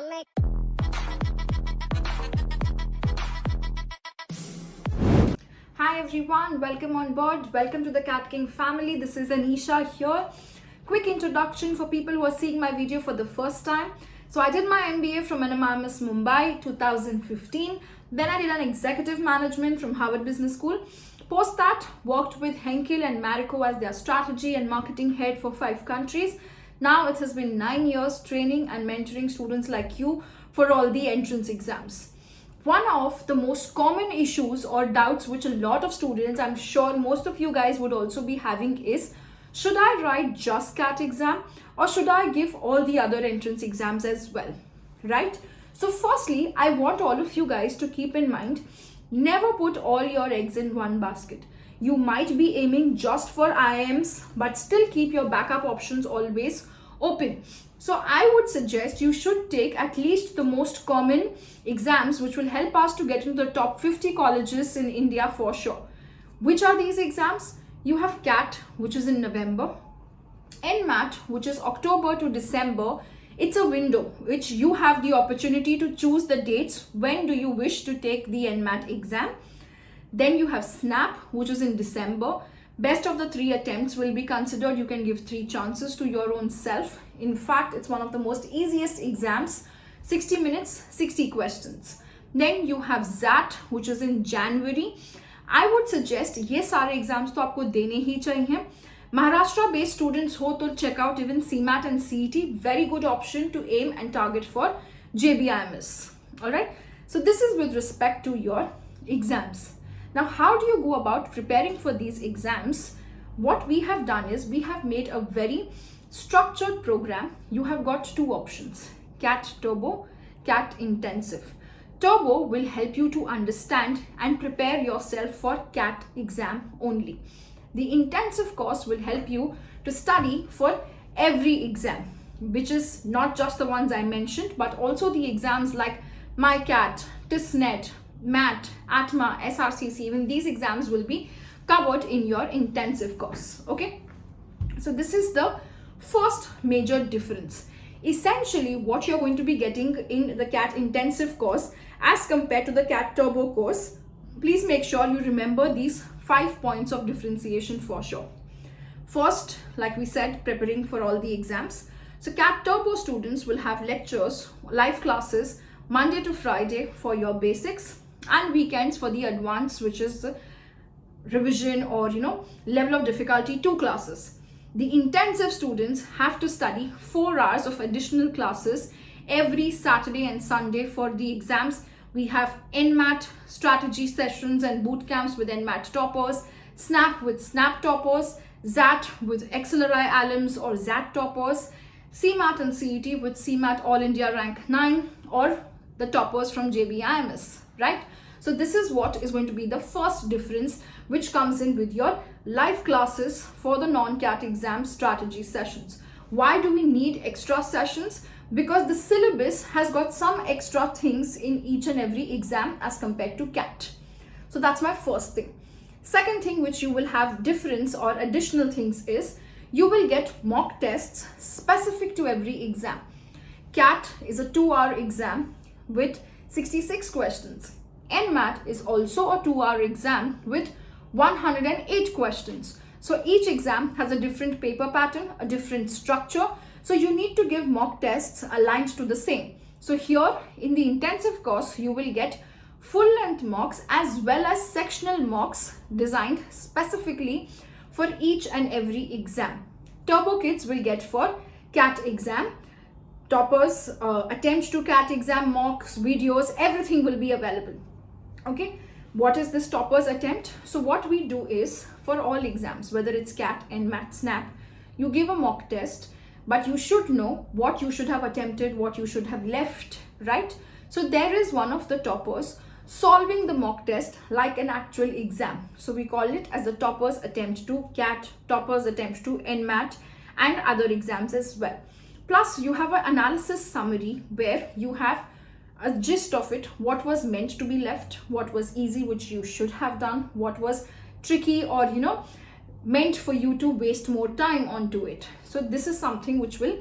Hi everyone, welcome on board. Welcome to the CATKing family. This is Anisha here. Quick introduction for people who are seeing my video for the first time. So I did my MBA from NMIMS Mumbai 2015. Then I did an executive management from Harvard Business School. Post that, worked with Henkel and Marico as their strategy and marketing head for 5 countries. Now it has been 9 years training and mentoring students like you for all the entrance exams. One of the most common issues or doubts which a lot of students, I'm sure most of you guys would also be having is, should I write just CAT exam or should I give all the other entrance exams as well, right? So firstly, I want all of you guys to keep in mind, never put all your eggs in one basket. You might be aiming just for IIMs, but still keep your backup options always open. So I would suggest you should take at least the most common exams which will help us to get into the top 50 colleges in India for sure. Which are these exams? You have CAT, which is in November, NMAT, which is October to December. It's a window which you have the opportunity to choose the dates when do you wish to take the NMAT exam. Then you have SNAP, which is in December. Best of the 3 attempts will be considered. You can give 3 chances to your own self. In fact, it's one of the most easiest exams. 60 minutes, 60 questions. Then you have ZAT, which is in January. I would suggest ये सारे exams तो आपको देने ही चाहिए. Maharashtra based students हो तो check out even CMAT and CET. Very good option to aim and target for JBIMS. Alright. So this is with respect to your exams. Now, how do you go about preparing for these exams? What we have done is we have made a very structured program. You have got 2 options, CAT Turbo, CAT Intensive. Turbo will help you to understand and prepare yourself for CAT exam only. The intensive course will help you to study for every exam, which is not just the ones I mentioned, but also the exams like MICAT, TISNET, MAT, ATMA, SRCC, even these exams will be covered in your intensive course. Okay, so this is the first major difference. Essentially, what you're going to be getting in the CAT intensive course as compared to the CAT turbo course, please make sure you remember these 5 points of differentiation for sure. First, like we said, preparing for all the exams. So CAT turbo students will have lectures, live classes, Monday to Friday for your basics, and weekends for the advanced, which is the revision or level of difficulty 2 classes. The intensive students have to study 4 hours of additional classes every Saturday and Sunday for the exams. We have NMAT strategy sessions and boot camps with NMAT toppers, SNAP with SNAP toppers, ZAT with XLRI alums or ZAT toppers, CMAT and CET with CMAT All India Rank 9 or the toppers from JBIMS, right? So this is what is going to be the first difference which comes in with your live classes for the non-CAT exam strategy sessions. Why do we need extra sessions? Because the syllabus has got some extra things in each and every exam as compared to CAT. So that's my first thing. Second thing which you will have difference or additional things is you will get mock tests specific to every exam. CAT is a 2-hour exam with 66 questions. NMAT is also a 2-hour exam with 108 questions. So each exam has a different paper pattern, a different structure. So you need to give mock tests aligned to the same. So here in the intensive course, you will get full-length mocks as well as sectional mocks designed specifically for each and every exam. Turbo kids will get for CAT exam. Toppers, attempts to CAT exam, mocks, videos, everything will be available. Okay, what is this toppers attempt? So what we do is for all exams, whether it's CAT, NMAT, SNAP, you give a mock test, but you should know what you should have attempted, what you should have left, right? So there is one of the toppers solving the mock test like an actual exam. So we call it as the toppers attempt to CAT, toppers attempt to NMAT and other exams as well. Plus you have an analysis summary where you have a gist of it, what was meant to be left, what was easy which you should have done, what was tricky or meant for you to waste more time onto it. So this is something which will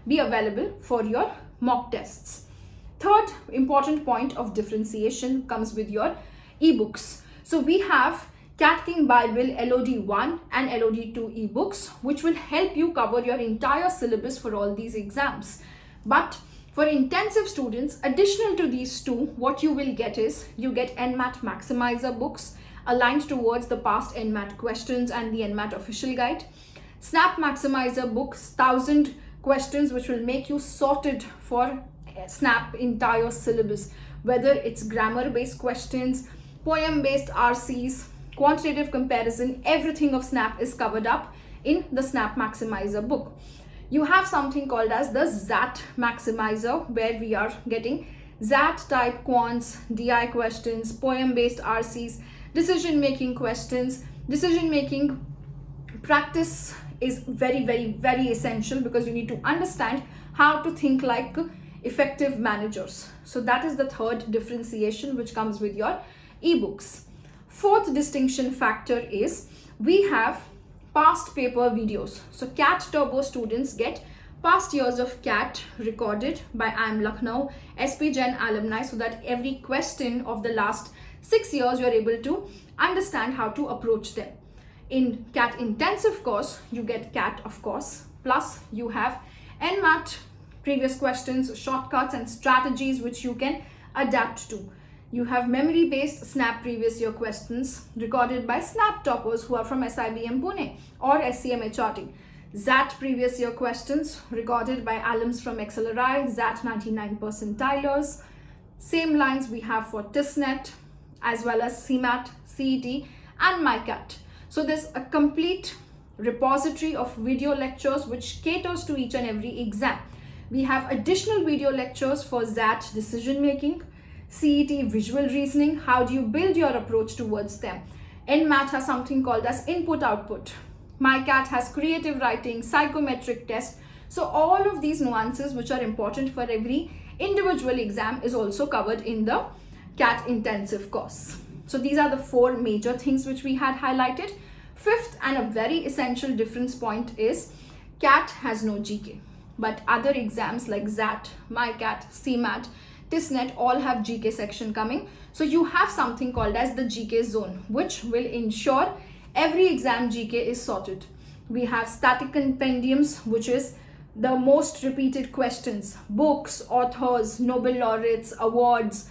be available for your mock tests. Third important point of differentiation comes with your ebooks. So we have CATKing Bible LOD1 and LOD2 ebooks, which will help you cover your entire syllabus for all these exams. But for intensive students, additional to these two, what you will get is you get NMAT Maximizer books aligned towards the past NMAT questions and the NMAT official guide. Snap Maximizer books, 1000 questions, which will make you sorted for Snap entire syllabus, whether it's grammar based questions, poem based RCs, quantitative comparison, everything of Snap is covered up in the Snap Maximizer book. You have something called as the ZAT Maximizer, where we are getting ZAT type quants, DI questions, poem based RCs, decision making questions. Decision making practice is very, very, very essential because you need to understand how to think like effective managers. So that is the third differentiation which comes with your ebooks. Fourth distinction factor is we have past paper videos. So CAT Turbo students get past years of CAT recorded by IIM Lucknow, SPJain alumni, so that every question of the last 6 years you're able to understand how to approach them. In CAT intensive course, you get CAT of course, plus you have NMAT previous questions, shortcuts and strategies which you can adapt to. You have memory based Snap previous year questions recorded by Snap toppers who are from SIBM Pune or SCM HRT. ZAT previous year questions recorded by alums from XLRI, ZAT 99 percentilers. Same lines we have for TISNET as well as CMAT, CET and MICAT. So there's a complete repository of video lectures which caters to each and every exam. We have additional video lectures for ZAT decision making, CET visual reasoning, how do you build your approach towards them. NMAT has something called as input output. MICAT has creative writing, psychometric test. So all of these nuances which are important for every individual exam is also covered in the CAT intensive course. So these are the four major things which we had highlighted. Fifth and a very essential difference point is CAT has no GK, but other exams like ZAT, MICAT, CMAT, TISNET all have GK section coming. So you have something called as the GK zone, which will ensure every exam GK is sorted. We have static compendiums, which is the most repeated questions, books, authors, Nobel laureates, awards,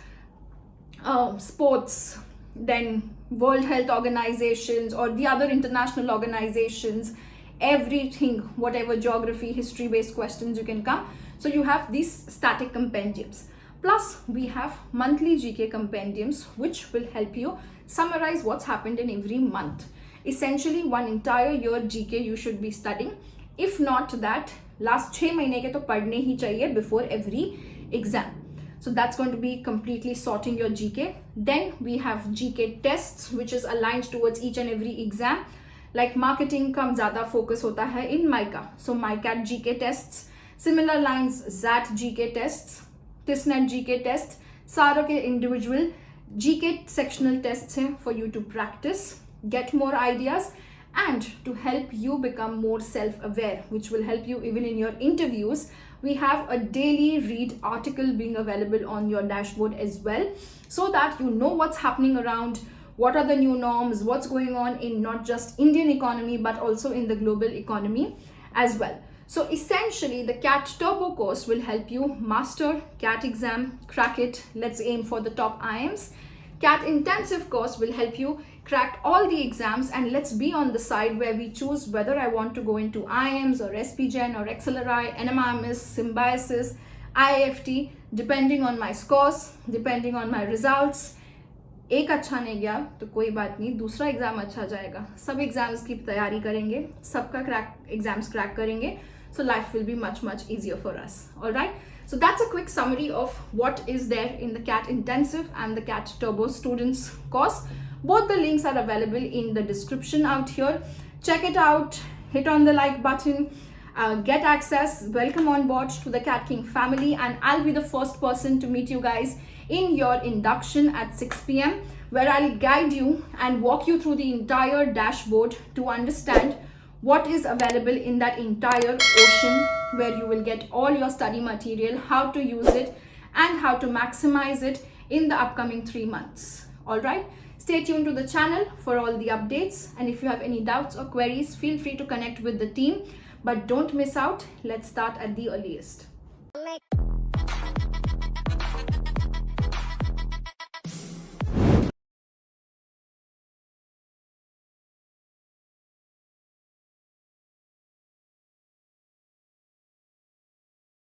sports, then World Health Organizations or the other international organizations, everything, whatever geography, history based questions you can come. So you have these static compendiums. Plus we have monthly GK compendiums which will help you summarize what's happened in every month. Essentially one entire year GK you should be studying. If not that, last 6 महीने के तो पढ़ने ही चाहिए before every exam. So that's going to be completely sorting your GK. Then we have GK tests which is aligned towards each and every exam. Like marketing का ज़्यादा focus होता है in MICA. So MICAT GK tests, similar lines ZAT GK tests, TISNET GK tests, सारों के individual GK sectional tests हैं for you to practice, get more ideas and to help you become more self-aware, which will help you even in your interviews. We have a daily read article being available on your dashboard as well, so that you know what's happening around, what are the new norms, what's going on in not just Indian economy, but also in the global economy as well. So essentially the CAT Turbo course will help you master CAT exam, crack it, let's aim for the top IIMs. CAT intensive course will help you crack all the exams and let's be on the side where we choose whether I want to go into IIMs or SPJain or XLRI, NMIMS, Symbiosis, IIFT, depending on my scores, depending on my results. एक अच्छा नहीं गया तो कोई बात नहीं, दूसरा exam अच्छा जाएगा. सब एग्जाम्स की तैयारी करेंगे, सबका एग्जाम्स क्रैक करेंगे. So life will be much easier for us. All right. So that's a quick summary of what is there in the CAT Intensive and the CAT Turbo Students course. Both the links are available in the description out here. Check it out. Hit on the like button. Get access. Welcome on board to the CATKing family, and I'll be the first person to meet you guys in your induction at 6 p.m. where I'll guide you and walk you through the entire dashboard to understand what is available in that entire ocean, where you will get all your study material, how to use it, and how to maximize it in the upcoming 3 months. All right. Stay tuned to the channel for all the updates, and if you have any doubts or queries, feel free to connect with the team. But don't miss out. Let's start at the earliest.